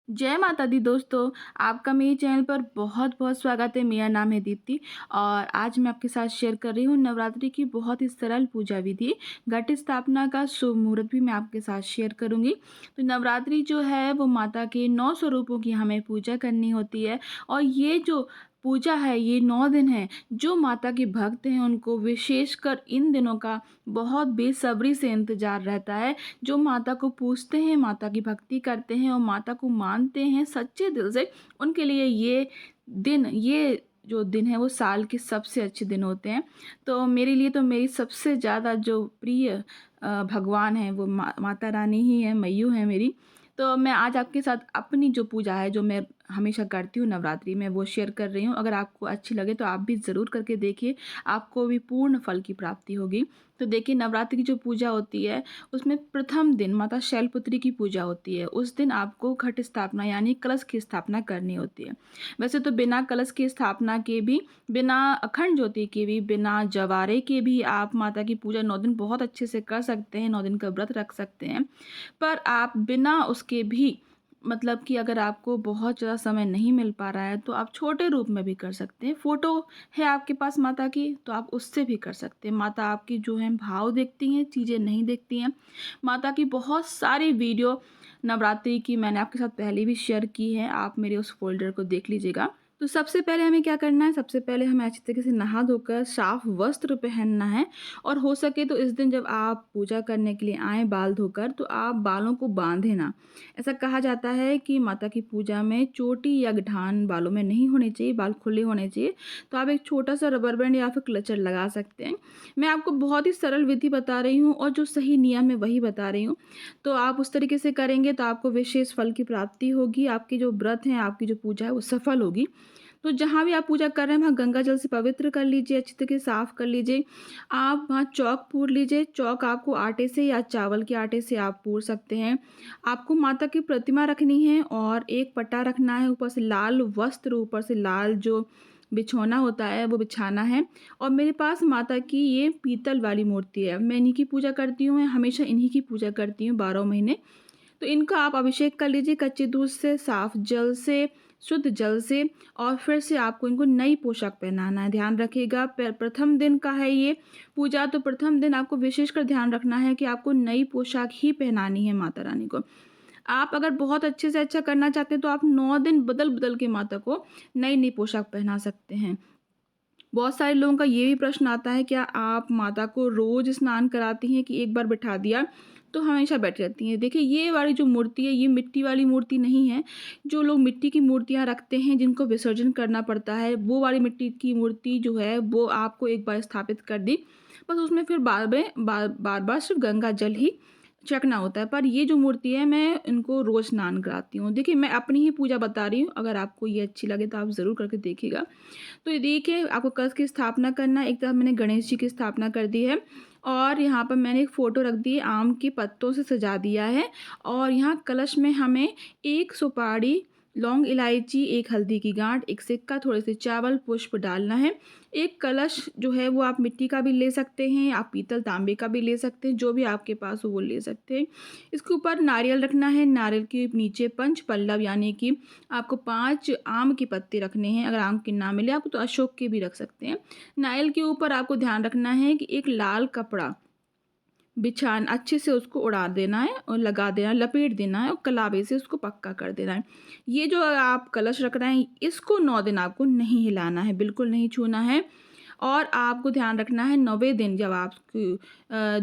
जय माता दी दोस्तों। आपका मेरे चैनल पर बहुत बहुत स्वागत है। मेरा नाम है दीप्ति और आज मैं आपके साथ शेयर कर रही हूँ नवरात्रि की बहुत ही सरल पूजा विधि। घट स्थापना का शुभ मुहूर्त भी मैं आपके साथ शेयर करूँगी। तो नवरात्रि जो है वो माता के 9 स्वरूपों की हमें पूजा करनी होती है और ये जो पूजा है ये 9 दिन है। जो माता के भक्त हैं उनको विशेषकर इन दिनों का बहुत बेसब्री से इंतज़ार रहता है। जो माता को पूजते हैं, माता की भक्ति करते हैं और माता को मानते हैं सच्चे दिल से, उनके लिए ये जो दिन है वो साल के सबसे अच्छे दिन होते हैं। तो मेरे लिए तो मेरी सबसे ज़्यादा जो प्रिय भगवान हैं वो माता रानी ही हैं, मैय्यू हैं मेरी। तो मैं आज आपके साथ अपनी जो पूजा है, जो मैं हमेशा करती हूँ नवरात्रि में, वो शेयर कर रही हूँ। अगर आपको अच्छी लगे तो आप भी ज़रूर करके देखिए, आपको भी पूर्ण फल की प्राप्ति होगी। तो देखिए, नवरात्रि की जो पूजा होती है उसमें प्रथम दिन माता शैलपुत्री की पूजा होती है। उस दिन आपको घट स्थापना यानी कलश की स्थापना करनी होती है। वैसे तो बिना कलश की स्थापना के भी, बिना अखंड ज्योति के भी, बिना जवारे के भी आप माता की पूजा 9 दिन बहुत अच्छे से कर सकते हैं, 9 दिन का व्रत रख सकते हैं। पर आप बिना उसके भी, मतलब कि अगर आपको बहुत ज़्यादा समय नहीं मिल पा रहा है तो आप छोटे रूप में भी कर सकते हैं। फ़ोटो है आपके पास माता की तो आप उससे भी कर सकते हैं। माता आपकी जो है भाव देखती हैं, चीज़ें नहीं देखती हैं। माता की बहुत सारी वीडियो नवरात्रि की मैंने आपके साथ पहले भी शेयर की है, आप मेरे उस फ़ोल्डर को देख लीजिएगा। तो सबसे पहले हमें क्या करना है, सबसे पहले हमें अच्छी तरीके से नहा धोकर साफ वस्त्र पहनना है और हो सके तो इस दिन जब आप पूजा करने के लिए आएँ बाल धोकर, तो आप बालों को बांधे ना। ऐसा कहा जाता है कि माता की पूजा में चोटी या गठान बालों में नहीं होनी चाहिए, बाल खुले होने चाहिए। तो आप एक छोटा-सा रबर बैंड या फिर क्लचर लगा सकते हैं। मैं आपको बहुत ही सरल विधि बता रही हूँ और जो सही नियम है वही बता रही हूँ। तो आप उस तरीके से करेंगे तो आपको विशेष फल की प्राप्ति होगी, आपके जो व्रत हैं, आपकी जो पूजा है वो सफल होगी। तो जहाँ भी आप पूजा कर रहे हैं वहाँ गंगा जल से पवित्र कर लीजिए, अच्छी तरीके से साफ कर लीजिए। आप वहाँ चौक पूर लीजिए, चौक आपको आटे से या चावल के आटे से आप पूर सकते हैं। आपको माता की प्रतिमा रखनी है और एक पट्टा रखना है, ऊपर से लाल वस्त्र, ऊपर से लाल जो बिछौना होता है वो बिछाना है। और मेरे पास माता की ये पीतल वाली मूर्ति है, मैं इन्हीं की पूजा करती हूँ, मैं हमेशा इन्हीं की पूजा करती हूँ 12 महीने। तो इनका आप अभिषेक कर लीजिए कच्चे दूध से, साफ जल से, शुद्ध जल से और फिर से आपको इनको नई पोशाक पहनाना है। ध्यान रखिएगा, प्रथम दिन का है ये पूजा, तो प्रथम दिन आपको विशेषकर ध्यान रखना है कि आपको नई पोशाक ही पहनानी है माता रानी को। आप अगर बहुत अच्छे से अच्छा करना चाहते हैं तो आप 9 दिन बदल-बदल के माता को नई-नई पोशाक पहना सकते हैं। बहुत सारे लोगों का ये भी प्रश्न आता है, क्या आप माता को रोज़ स्नान कराती हैं कि एक बार बिठा दिया तो हमेशा बैठी रहती हैं? देखिए, ये वाली जो मूर्ति है ये मिट्टी वाली मूर्ति नहीं है। जो लोग मिट्टी की मूर्तियाँ रखते हैं जिनको विसर्जन करना पड़ता है, वो वाली मिट्टी की मूर्ति जो है वो आपको एक बार स्थापित कर दी, बस उसमें फिर बार-बार सिर्फ़ गंगा जल ही छिड़कना होता है। पर ये जो मूर्ति है मैं इनको रोज़ स्नान कराती हूँ। देखिए, मैं अपनी ही पूजा बता रही हूँ, अगर आपको ये अच्छी लगे तो आप ज़रूर करके देखिएगा। तो ये देखिए, आपको कलश की स्थापना करना है। एक तरफ मैंने गणेश जी की स्थापना कर दी है और यहाँ पर मैंने एक फ़ोटो रख दी है, आम के पत्तों से सजा दिया है और यहाँ कलश में हमें 1 सुपारी, लौंग इलायची, 1 हल्दी की गाँठ, 1 सिक्का, थोड़े से चावल, पुष्प डालना है। एक कलश जो है वो आप मिट्टी का भी ले सकते हैं, आप पीतल, तांबे का भी ले सकते हैं, जो भी आपके पास हो वो ले सकते हैं। इसके ऊपर नारियल रखना है, नारियल के नीचे पंच पल्लव यानी कि आपको 5 आम के पत्ते रखने हैं। अगर आम के ना मिले आपको तो अशोक के भी रख सकते हैं। नारियल के ऊपर आपको ध्यान रखना है कि एक लाल कपड़ा अच्छे से उसको उड़ा देना है और लगा देना है, लपेट देना है और कलावे से उसको पक्का कर देना है। ये जो आप कलश रख रहे हैं इसको 9 दिन आपको नहीं हिलाना है, बिल्कुल नहीं छूना है। और आपको ध्यान रखना है 9वें दिन जब आप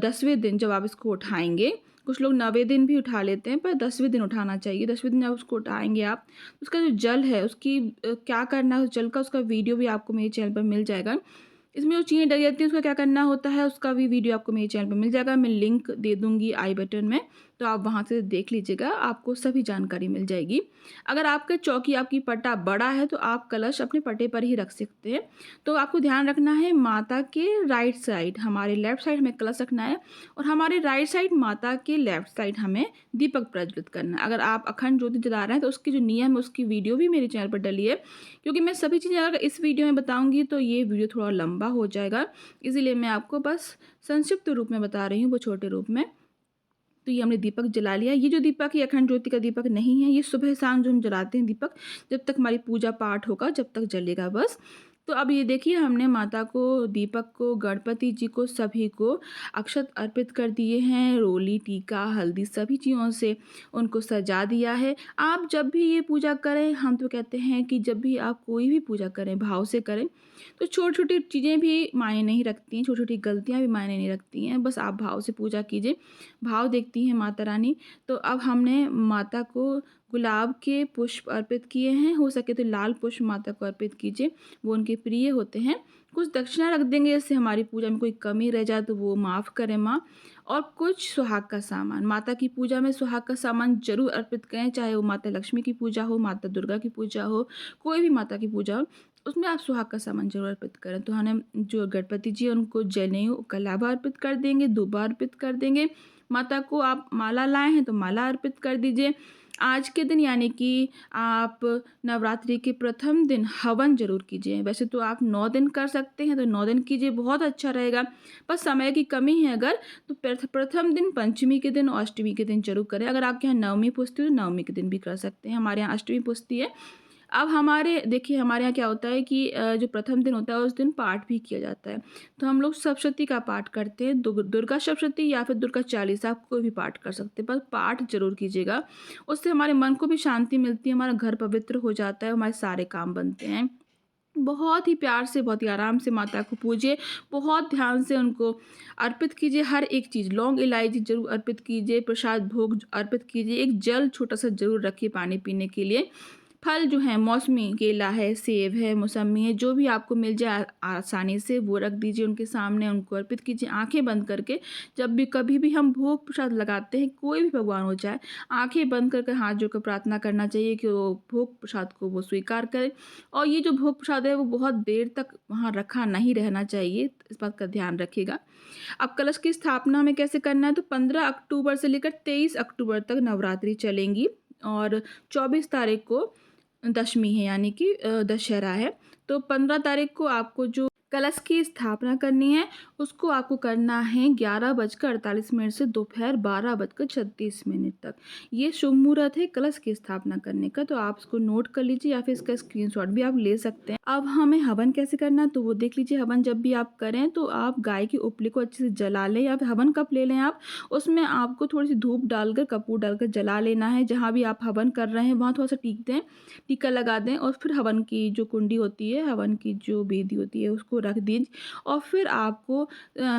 10वें दिन जब आप इसको उठाएँगे, कुछ लोग 9वें दिन भी उठा लेते हैं पर 10वें दिन उठाना चाहिए। 10वें दिन जब उसको उठाएँगे आप, उसका जो जल है उसकी क्या करना है उस जल का, उसका वीडियो भी आपको मेरे चैनल पर मिल जाएगा। इसमें जो चीज़ें डली रहती हैं उसका क्या करना होता है उसका भी वीडियो आपको मेरे चैनल पे मिल जाएगा। मैं लिंक दे दूँगी आई बटन में, तो आप वहाँ से देख लीजिएगा, आपको सभी जानकारी मिल जाएगी। अगर आपके चौकी आपकी पट्टा बड़ा है तो आप कलश अपने पट्टे पर ही रख सकते हैं। तो आपको ध्यान रखना है माता के राइट साइड, हमारे लेफ्ट साइड हमें कलश रखना है और हमारे राइट साइड माता के लेफ्ट साइड हमें दीपक प्रज्वलित करना है। अगर आप अखंड ज्योति जला रहे हैं तो उसकी जो नियम है उसकी वीडियो भी मेरे चैनल पर डली है। क्योंकि मैं सभी चीज़ें अगर इस वीडियो में बताऊँगी तो ये वीडियो थोड़ा लंबा हो जाएगा, इसीलिए मैं आपको बस संक्षिप्त रूप में बता रही हूँ, वो छोटे रूप में। तो ये हमने दीपक जला लिया। ये जो दीपक है अखंड ज्योति का दीपक नहीं है, ये सुबह शाम जो हम जलाते हैं दीपक, जब तक हमारी पूजा पाठ होगा जब तक जलेगा बस। तो अब ये देखिए हमने माता को, दीपक को, गणपति जी को, सभी को अक्षत अर्पित कर दिए हैं। रोली, टीका, हल्दी सभी चीज़ों से उनको सजा दिया है। आप जब भी ये पूजा करें, हम तो कहते हैं कि जब भी आप कोई भी पूजा करें भाव से करें, तो छोटी-छोटी चीज़ें भी मायने नहीं रखती हैं, छोटी-छोटी गलतियाँ भी मायने नहीं रखती हैं। बस आप भाव से पूजा कीजिए, भाव देखती हैं माता रानी। तो अब हमने माता को गुलाब के पुष्प अर्पित किए हैं, हो सके तो लाल पुष्प माता को अर्पित कीजिए, वो उनके प्रिय होते हैं। कुछ दक्षिणा रख देंगे, इससे हमारी पूजा में कोई कमी रह जाए तो वो माफ़ करें माँ। और कुछ सुहाग का सामान, माता की पूजा में सुहाग का सामान ज़रूर अर्पित करें, चाहे वो माता लक्ष्मी की पूजा हो, माता दुर्गा की पूजा हो, कोई भी माता की पूजा हो, उसमें आप सुहाग का सामान ज़रूर अर्पित करें। तो हमने जो गणपति जी हैं उनको जनेऊ, कलावा अर्पित कर देंगे, दूबा अर्पित कर देंगे। माता को आप माला लाए हैं तो माला अर्पित कर दीजिए। आज के दिन यानी कि आप नवरात्रि के प्रथम दिन हवन ज़रूर कीजिए। वैसे तो आप 9 दिन कर सकते हैं तो 9 दिन कीजिए, बहुत अच्छा रहेगा। बस समय की कमी है अगर, तो प्रथम दिन, पंचमी के दिन और अष्टमी के दिन ज़रूर करें। अगर आपके यहाँ नवमी पूजती हो तो नवमी के दिन भी कर सकते हैं। हमारे यहाँ अष्टमी पूजती है। अब हमारे देखिए हमारे यहाँ क्या होता है कि जो प्रथम दिन होता है उस दिन पाठ भी किया जाता है। तो हम लोग सप्तशती का पाठ करते हैं, दुर्गा सप्तशती या फिर दुर्गा चालीसा, आप कोई भी पाठ कर सकते हैं, पर पाठ ज़रूर कीजिएगा। उससे हमारे मन को भी शांति मिलती है, हमारा घर पवित्र हो जाता है, हमारे सारे काम बनते हैं। बहुत ही प्यार से, बहुत ही आराम से माता को पूजिए, बहुत ध्यान से उनको अर्पित कीजिए हर एक चीज़। लौंग इलायची ज़रूर अर्पित कीजिए, प्रसाद भोग अर्पित कीजिए, एक जल छोटा-सा ज़रूर रखिए पानी पीने के लिए। फल जो हैं मौसमी, केला है, सेब है, मौसम्मी है, जो भी आपको मिल जाए आसानी से वो रख दीजिए उनके सामने, उनको अर्पित कीजिए आँखें बंद करके। जब भी कभी भी हम भोग प्रसाद लगाते हैं, कोई भी भगवान हो जाए, आँखें बंद करके हाथ जोड़कर प्रार्थना करना चाहिए कि वो भोग प्रसाद को वो स्वीकार करें। और ये जो भोग प्रसाद है वो बहुत देर तक वहाँ रखा नहीं रहना चाहिए, इस बात का ध्यान रखिएगा। अब कलश की स्थापना हमें कैसे करना है, तो 15 अक्टूबर से लेकर 23 अक्टूबर तक नवरात्रि चलेंगी और 24 तारीख को दशमी है यानी कि दशहरा है। तो 15 तारीख को आपको जो कलश की स्थापना करनी है उसको आपको करना है 11:48 से दोपहर 12:36 तक। ये शुभ मुहूर्त है कलश की स्थापना करने का, तो आप इसको नोट कर लीजिए या फिर इसका स्क्रीनशॉट भी आप ले सकते हैं। अब हमें हवन कैसे करना है तो वो देख लीजिए। हवन जब भी आप करें तो आप गाय की उपली को अच्छे से जला लें या फिर हवन कप ले लें आप, उसमें आपको थोड़ी सी धूप डालकर, कपूर डालकर जला लेना है। जहाँ भी आप हवन कर रहे हैं वहाँ थोड़ा सा टीक दें, टीका लगा दें और फिर हवन की जो कुंडी होती है, हवन की जो बेदी होती है उसको रख दीजिए और फिर आपको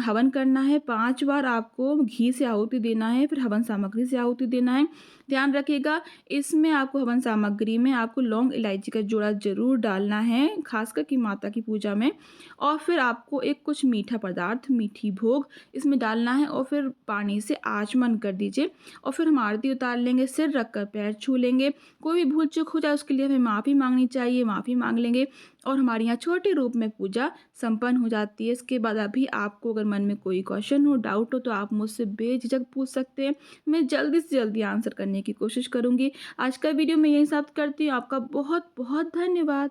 हवन करना है। 5 बार आपको घी से आहुति देना है, फिर हवन सामग्री से आहुति देना है। ध्यान रखिएगा इसमें आपको हवन सामग्री में आपको लौंग इलायची का जोड़ा ज़रूर डालना है, खासकर कि माता की पूजा में। और फिर आपको एक कुछ मीठा पदार्थ, मीठी भोग इसमें डालना है और फिर पानी से आचमन कर दीजिए और फिर हम आरती उतार लेंगे, सिर रखकर पैर छू लेंगे। कोई भी भूल चूक हो जाए उसके लिए हमें माफ़ी मांगनी चाहिए, माफ़ी मांग लेंगे और हमारे यहाँ छोटे रूप में पूजा संपन्न हो जाती है। इसके बाद अभी आपको अगर मन में कोई क्वेश्चन हो, डाउट हो तो आप मुझसे बेझिझक पूछ सकते हैं। मैं जल्दी से जल्दी आंसर करने की कोशिश करूँगी। आज का वीडियो मैं यहीं समाप्त करती हूँ। आपका बहुत बहुत धन्यवाद।